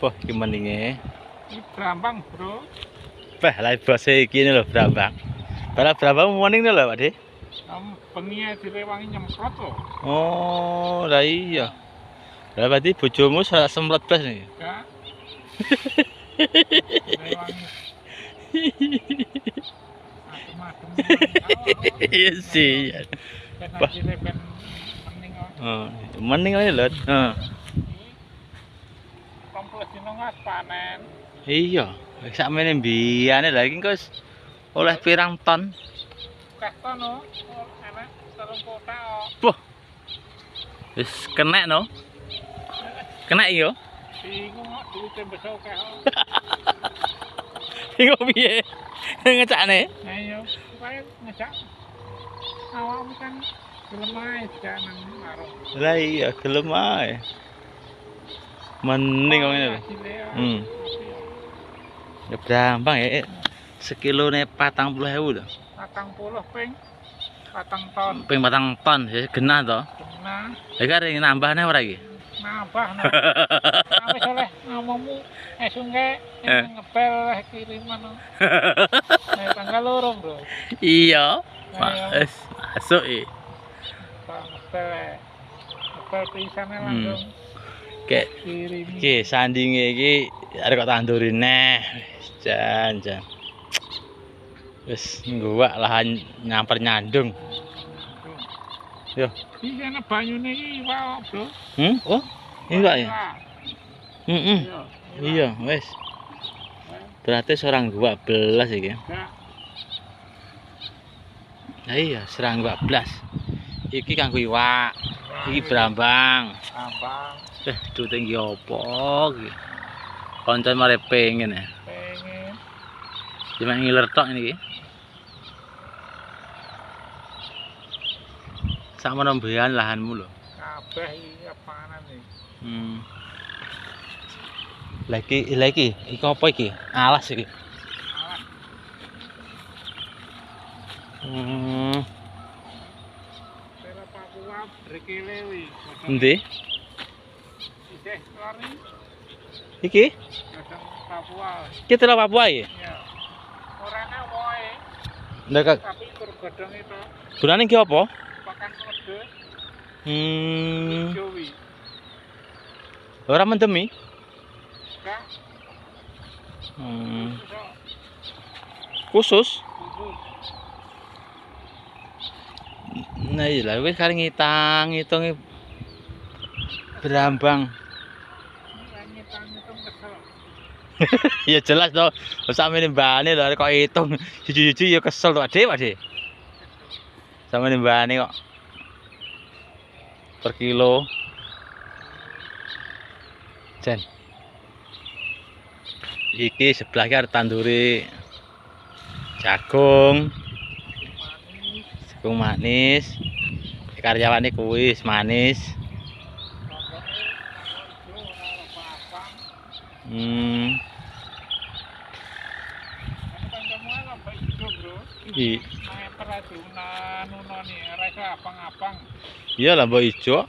Wah, iki mendinge. Ini Brambang, Bro. Bah, lah bose iki lho Brambang. Bala Brambang morning lho, Pak De. Bengi direwangi nyemprot loh. Oh, lah iya. Lah berarti bojomu semprot blas nih. Enggak. Direwangi. Adem-adem. Iya sih. Wah. Mending Oh, mending aja lho. Heeh. Kompos dino ngas panen. Iya, sakmene mbiyane lha iki kok oleh pirang ton? Kasto no, enak 3 kota kok. Wah. Wis kenek no. Kenek yo. Bingung kok duwite besok kok. Bingung piye? Ngecakne. Nah yo, supaya ngecak. Awakmu kan gelem ae jangan warung. Lah iya gelem ae. Mending kok ngene lho. Ya Brambang ya. Sekilone 40.000 lho. 40 ping 4 ton. Ping 4 ton ya genah to. Genah. Iki arep nambahne ora iki? Nambah no. Wis oleh ngomongmu esungke ngebel kiriman no. Tanggal 2, Bro. Iya. Wis masuk iki. Ngebel pisane langsung. Kayak iki sandinge iki arek kok tanduri neh. Jan. Wis ngguwak lahan nyamper nyandung. Yo. Iki ana banyune iki iwak, Bro. Oh, iwak ya? Iya, wis. Berarti seorang 12 iki. Nah iya, serang 12. Iki kanggo iwak. Iki Brambang. Brambang. Duit tinggi opo iki? Koncon mare pengen ya. Pengen. Cuma ngiler tok ini iki. Sama nombean lahanmu lho. Kabeh iki panen iki. Lagi iki apa iki? Alas iki. Alas. Tera Papua brekele wi. Endi? Isih lari. Iki? Kadang Papua. Iki tela Papua iki? Iya. Orane woe. Ndak Tapi kurgodhong itu. gunane iki apa? Pakan wedhus. Jowi. Ora mendemi? Enggak. Khusus? Khusus. Nah iya lah, wis kali ngitung Brambang. Ngitung kesel. Ya jelas toh, sampe mbane lho kok hitung jujur-jujur ya kesel to, Dik, Pak Dik. Sampe mbane kok per kilo. Jan. Iki sebelah iki arep tanduri jagung. Jagung manis. Karyawane kuwi manis. Iya lah mbok ijo.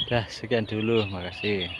Dah sekian dulu, makasih.